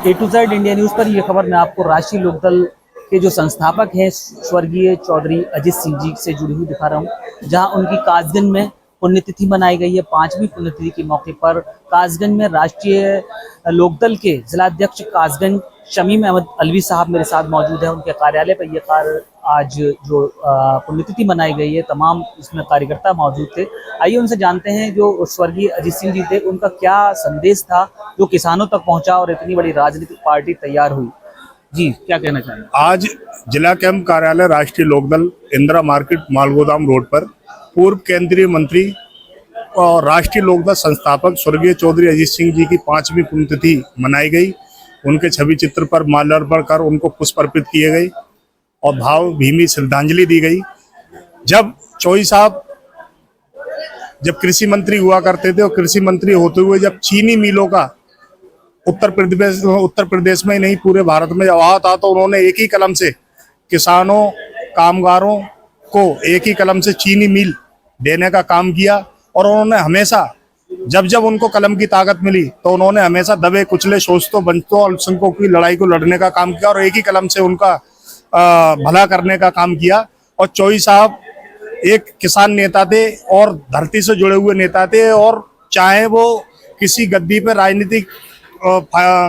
A to Z India news पर यह खबर मैं आपको राष्ट्रीय लोकदल के जो संस्थापक हैं स्वर्गीय चौधरी अजीत सिंह जी से जुड़ी हुई दिखा रहा हूं, जहां उनकी कासगंज में पुण्यतिथि मनाई गई है। 5वीं पुण्यतिथि के मौके पर कासगंज में राष्ट्रीय लोकदल के जिलाध्यक्ष कासगंज शमीम अहमद अलवी साहब मेरे साथ मौजूद है। उनके कार्यालय पर यह आज जो पुण्यतिथि मनाई गई है, तमाम इसमें कार्यकर्ता मौजूद थे। आइए उनसे जानते हैं जो स्वर्गीय अजीत सिंह जी थे, उनका क्या संदेश था जो किसानों तक पहुंचा और इतनी बड़ी राजनीतिक पार्टी तैयार हुई। जी, क्या कहना चाहेंगे? आज जिला कैंप कार्यालय राष्ट्रीय लोकदल इंदिरा मार्केट मालगोदाम रोड पर पूर्व केंद्रीय मंत्री और राष्ट्रीय लोकदल संस्थापक स्वर्गीय चौधरी अजीत सिंह जी की 5वीं पुण्यतिथि मनाई गई। उनके छवि चित्र पर माल्यार्पण कर उनको पुष्प अर्पित किए गए और भावभीनी श्रद्धांजलि दी गई। जब चौधरी साहब जब कृषि मंत्री हुआ करते थे और कृषि मंत्री होते हुए जब चीनी मिलों का उत्तर प्रदेश में ही नहीं पूरे भारत में जब आया था, तो उन्होंने एक ही कलम से किसानों कामगारों को एक ही कलम से चीनी मिल देने का काम किया। और उन्होंने हमेशा जब जब उनको कलम की ताकत मिली तो उन्होंने हमेशा दबे कुचले शोषितों वंचितों और अल्पसंख्यकों की लड़ाई को लड़ने का काम किया और एक ही कलम से उनका भला करने का काम किया। और चौधरी साहब एक किसान नेता थे और धरती से जुड़े हुए नेता थे, और चाहे वो किसी गद्दी पर राजनीतिक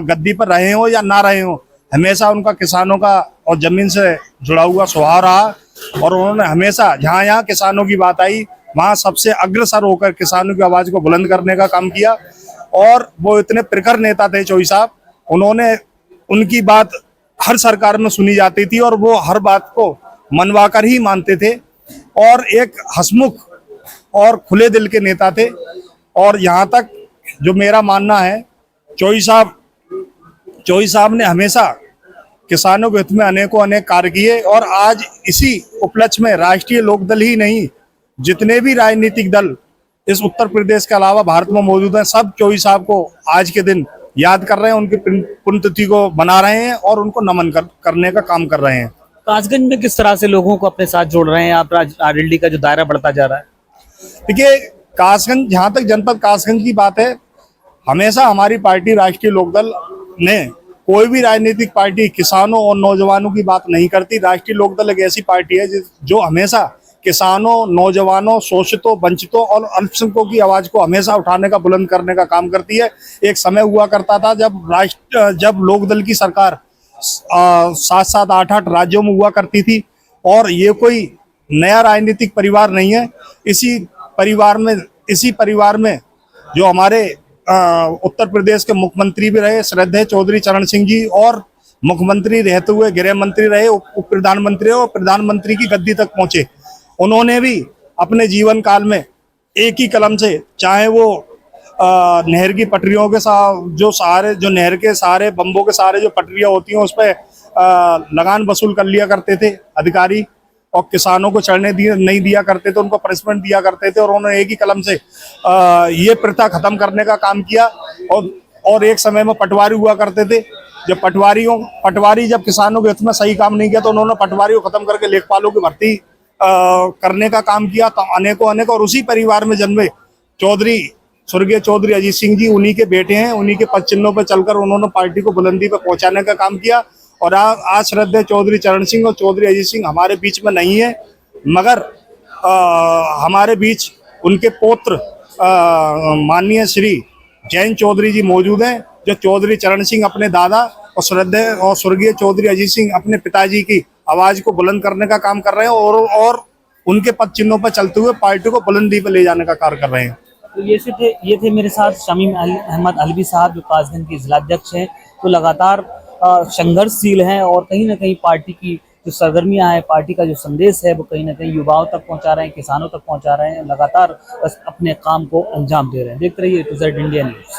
गद्दी पर रहे हो या ना रहे हो, हमेशा उनका किसानों का और जमीन से जुड़ा हुआ स्वभाव रहा। और उन्होंने हमेशा जहाँ यहाँ किसानों की बात आई वहाँ सबसे अग्रसर होकर किसानों की आवाज को बुलंद करने का काम किया। और वो इतने प्रखर नेता थे चौधरी साहब, उन्होंने उनकी बात हर सरकार में सुनी जाती थी और वो हर बात को मनवाकर ही मानते थे और एक हंसमुख और खुले दिल के नेता थे। और यहाँ तक जो मेरा मानना है, चौधरी साहब ने हमेशा किसानों के हित में अनेकों अनेक कार्य किए। और आज इसी उपलक्ष्य में राष्ट्रीय लोकदल ही नहीं, जितने भी राजनीतिक दल इस उत्तर प्रदेश के अलावा भारत में मौजूद हैं, सब चौधरी साहब को आज के दिन याद कर रहे हैं, उनकी पुण्यतिथि को मना रहे हैं और उनको नमन करने का काम कर रहे हैं। कासगंज में किस तरह से लोगों को अपने साथ जोड़ रहे हैं आप? आरएलडी का जो दायरा बढ़ता जा रहा है। देखिए, कासगंज, जहाँ तक जनपद कासगंज की बात है, हमेशा हमारी पार्टी राष्ट्रीय लोकदल ने कोई भी राजनीतिक पार्टी किसानों और नौजवानों की बात नहीं करती। राष्ट्रीय लोकदल एक ऐसी पार्टी है जो हमेशा किसानों, नौजवानों, शोषितों, वंचितों और अल्पसंख्यकों की आवाज को हमेशा उठाने का, बुलंद करने का काम करती है। एक समय हुआ करता था जब लोकदल की सरकार 7-7, 8-8 राज्यों में हुआ करती थी। और ये कोई नया राजनीतिक परिवार नहीं है। इसी परिवार में जो हमारे उत्तर प्रदेश के मुख्यमंत्री भी रहे श्रद्धेय चौधरी चरण सिंह जी, और मुख्यमंत्री रहते हुए गृह मंत्री रहे, उप प्रधानमंत्री और प्रधानमंत्री की गद्दी तक पहुंचे। उन्होंने भी अपने जीवन काल में एक ही कलम से, चाहे वो नहर की पटरियों के जो नहर के सहारे, बम्बों के सहारे जो पटरियां होती हैं, उस पर लगान वसूल कर लिया करते थे अधिकारी, और किसानों को चढ़ने नहीं दिया करते थे, उनको पनिशमेंट दिया करते थे। और उन्होंने एक ही कलम से ये प्रथा खत्म करने का काम किया। और एक समय में पटवारी हुआ करते थे। जब पटवारी जब किसानों के हित में सही काम नहीं किया तो उन्होंने पटवारी को खत्म करके लेखपालों की भर्ती करने का काम किया। तो अनेकों और उसी परिवार में जन्मे स्वर्गीय चौधरी अजीत सिंह जी, उन्हीं के बेटे हैं। उन्हीं के पद चिन्हों पर चलकर उन्होंने पार्टी को बुलंदी पर पहुंचाने का काम किया। और आज श्रद्धेय चौधरी चरण सिंह और चौधरी अजीत सिंह हमारे बीच में नहीं है, मगर हमारे बीच उनके पौत्र माननीय श्री जैन चौधरी जी मौजूद हैं, जो चौधरी चरण सिंह अपने दादा और श्रद्धेय और स्वर्गीय चौधरी अजीत सिंह अपने पिताजी की आवाज को बुलंद करने का काम कर रहे हैं और उनके पद चिन्हों पर चलते हुए पार्टी को बुलंदी पर ले जाने का कार्य कर रहे हैं। तो ये थे मेरे साथ शमीम अहमद अलवी साहब, जो कासगंज के जिलाध्यक्ष हैं, तो लगातार संघर्षशील हैं और कहीं ना कहीं पार्टी की जो सरगर्मियां हैं, पार्टी का जो संदेश है, वो कहीं ना कहीं युवाओं तक पहुंचा रहे हैं, किसानों तक पहुंचा रहे हैं, लगातार बस अपने काम को अंजाम दे रहे हैं। देखते रहिए ए टू जेड इंडिया न्यूज़।